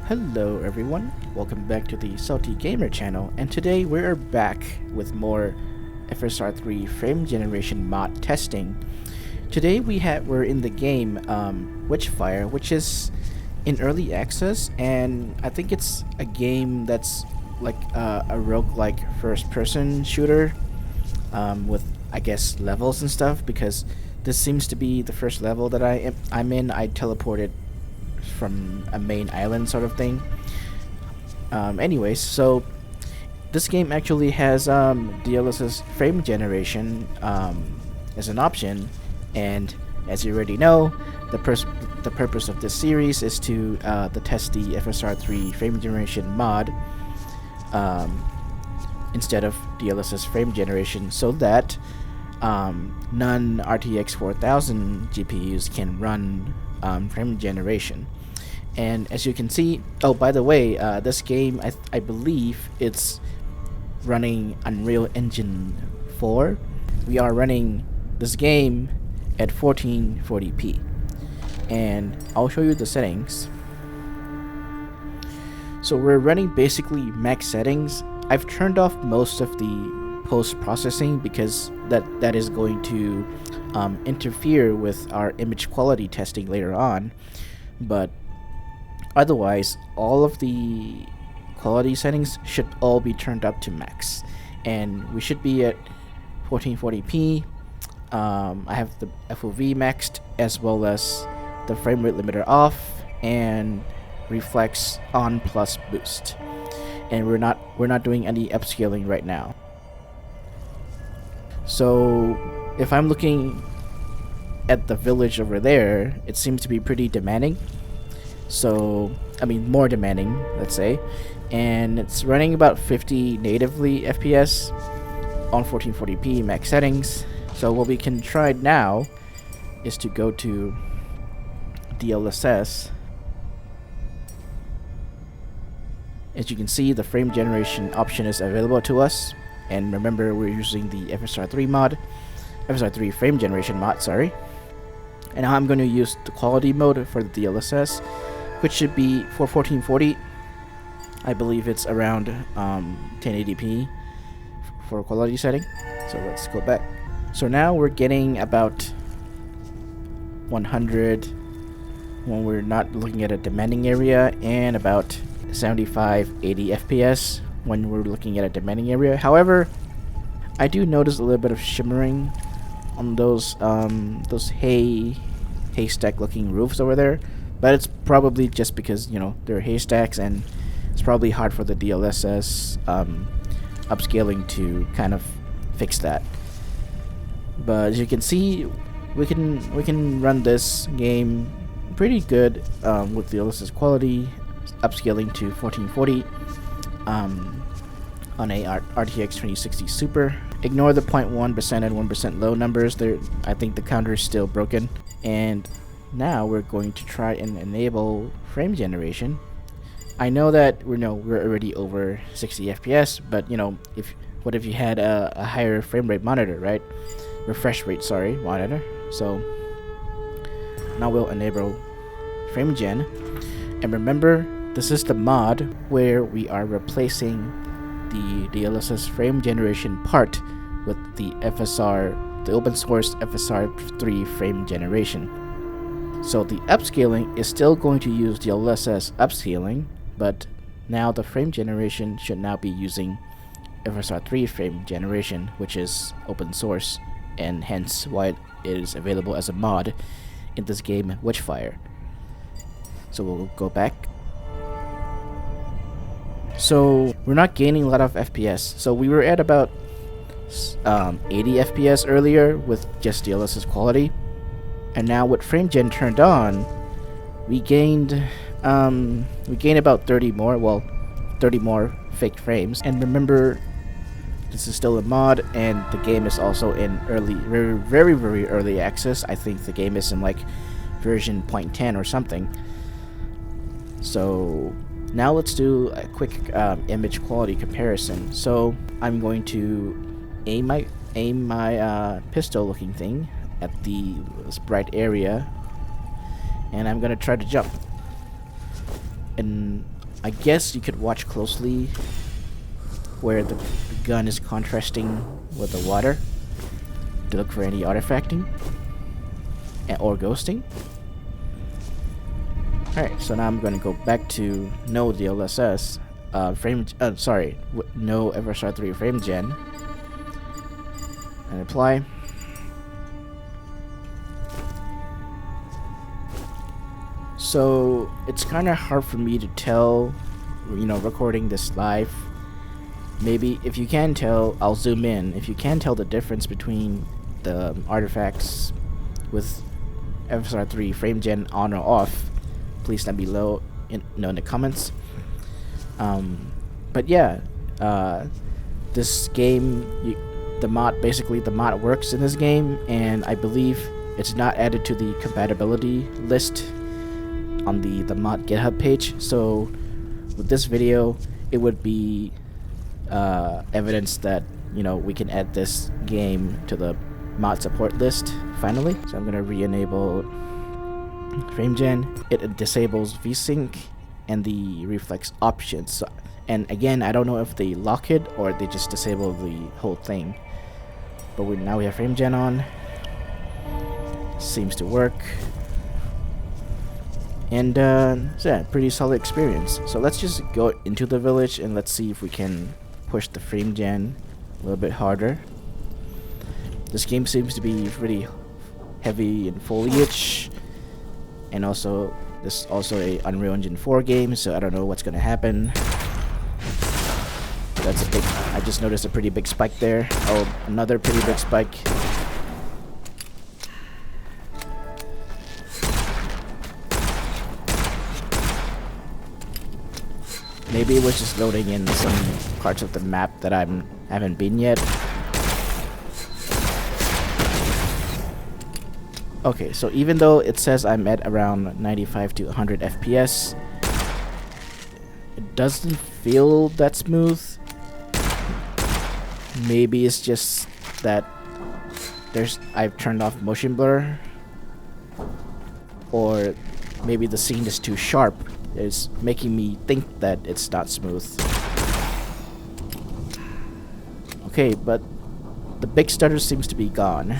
Hello everyone, welcome back to the Salty Gamer channel, and today we're back with more FSR3 Frame Generation Mod testing. Today we're in the game Witchfire, which is in early access, and I think it's a game that's like a roguelike first-person shooter with, I guess, levels and stuff, because this seems to be the first level that I'm in. I teleported from a main island sort of thing. Anyways, so this game actually has DLSS frame generation as an option, and as you already know, the purpose of this series is to test the FSR3 Frame Generation Mod instead of DLSS frame generation, so that non RTX 4000 GPUs can run frame generation. And as you can see, oh, by the way, this game, I believe it's running Unreal Engine 4. We are running this game at 1440p, and I'll show you the settings. So we're running basically max settings. I've turned off most of the post-processing because that is going to interfere with our image quality testing later on, but otherwise all of the quality settings should all be turned up to max, and we should be at 1440p. I have the FOV maxed, as well as the frame rate limiter off and reflex on plus boost, and we're not doing any upscaling right now. So if I'm looking at the village over there, it seems to be pretty demanding. So, I mean, more demanding, let's say, and it's running about 50 natively FPS on 1440p max settings. So what we can try now is to go to DLSS. As you can see, the frame generation option is available to us, and remember, we're using the FSR3 Frame Generation Mod, sorry. And now I'm going to use the quality mode for the DLSS, which should be for 1440. I believe it's around 1080p for quality setting. So let's go back. So now we're getting about 100 when we're not looking at a demanding area, and about 75-80 FPS when we're looking at a demanding area. However, I do notice a little bit of shimmering on those haystack looking roofs over there, but it's probably just because, you know, they're haystacks, and it's probably hard for the DLSS upscaling to kind of fix that. But as you can see, we can run this game pretty good with DLSS quality, upscaling to 1440 on a RTX 2060 Super. Ignore the 0.1% and 1% low numbers. I think the counter is still broken. And now we're going to try and enable frame generation. I know that we're already over 60 FPS, but you know, what if you had a higher frame rate monitor, right? Refresh rate, sorry, monitor. So now we'll enable frame gen, and remember, this is the mod where we are replacing the DLSS frame generation part with the open source FSR3 frame generation. So the upscaling is still going to use DLSS upscaling, but now the frame generation should now be using FSR3 frame generation, which is open source, and hence why it is available as a mod in this game Witchfire. So we'll go back. So we're not gaining a lot of FPS. So we were at about 80 FPS earlier with just DLSS quality, and now with frame gen turned on, we gained about 30 more fake frames. And remember, this is still a mod, and the game is also in very early access. I think the game is in like version 0.10 or something. So now let's do a quick image quality comparison. So I'm going to aim my pistol looking thing at this bright area, and I'm gonna try to jump. And I guess you could watch closely where the gun is contrasting with the water to look for any artifacting or ghosting. Alright, so now I'm going to go back to no DLSS no FSR3 Frame Gen and apply. So it's kind of hard for me to tell, recording this live. Maybe if you can tell, I'll zoom in. If you can tell the difference between the artifacts with FSR3 Frame Gen on or off, please let me know in the comments. But yeah, this game, the mod works in this game, and I believe it's not added to the compatibility list on the mod GitHub page. So with this video, it would be evidence that we can add this game to the mod support list finally. So I'm gonna re-enable FrameGen. It disables VSync and the reflex options. So, and again, I don't know if they lock it or they just disable the whole thing. But now we have FrameGen on. Seems to work. And so yeah, pretty solid experience. So let's just go into the village and let's see if we can push the FrameGen a little bit harder. This game seems to be pretty heavy in foliage, and also this is also a Unreal Engine 4 game, so I don't know what's gonna happen. That's a big. I just noticed a pretty big spike there. Oh, another pretty big spike. Maybe it was just loading in some parts of the map that I haven't been yet. Okay, so even though it says I'm at around 95 to 100 FPS, it doesn't feel that smooth. Maybe it's just that I've turned off motion blur, or maybe the scene is too sharp. It's making me think that it's not smooth. Okay, but the big stutter seems to be gone.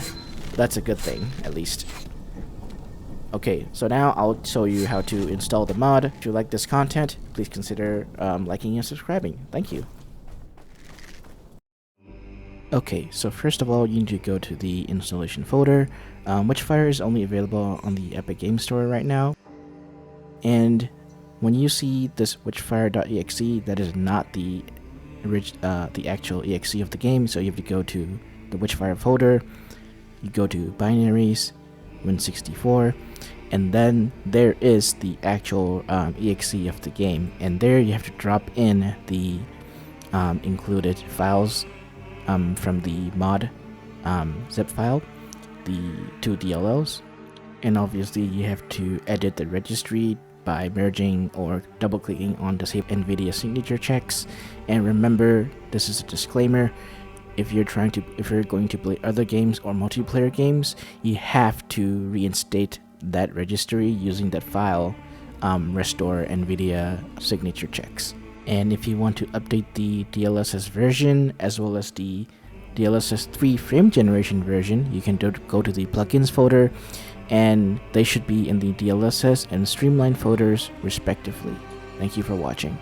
That's a good thing, at least. Okay, so now I'll show you how to install the mod. If you like this content, please consider liking and subscribing. Thank you. Okay, so first of all, you need to go to the installation folder. Witchfire is only available on the Epic Game Store right now. And when you see this witchfire.exe, that is not the actual exe of the game, so you have to go to the Witchfire folder. You go to binaries, Win64, and then there is the actual exe of the game, and there you have to drop in the included files from the mod zip file, the 2 DLLs, and obviously you have to edit the registry by merging or double clicking on the save Nvidia signature checks. And remember, this is a disclaimer. If you're going to play other games or multiplayer games, you have to reinstate that registry using that file, restore Nvidia signature checks. And if you want to update the DLSS version as well as the DLSS3 Frame Generation version, you can go to the plugins folder, and they should be in the DLSS and Streamline folders respectively. Thank you for watching.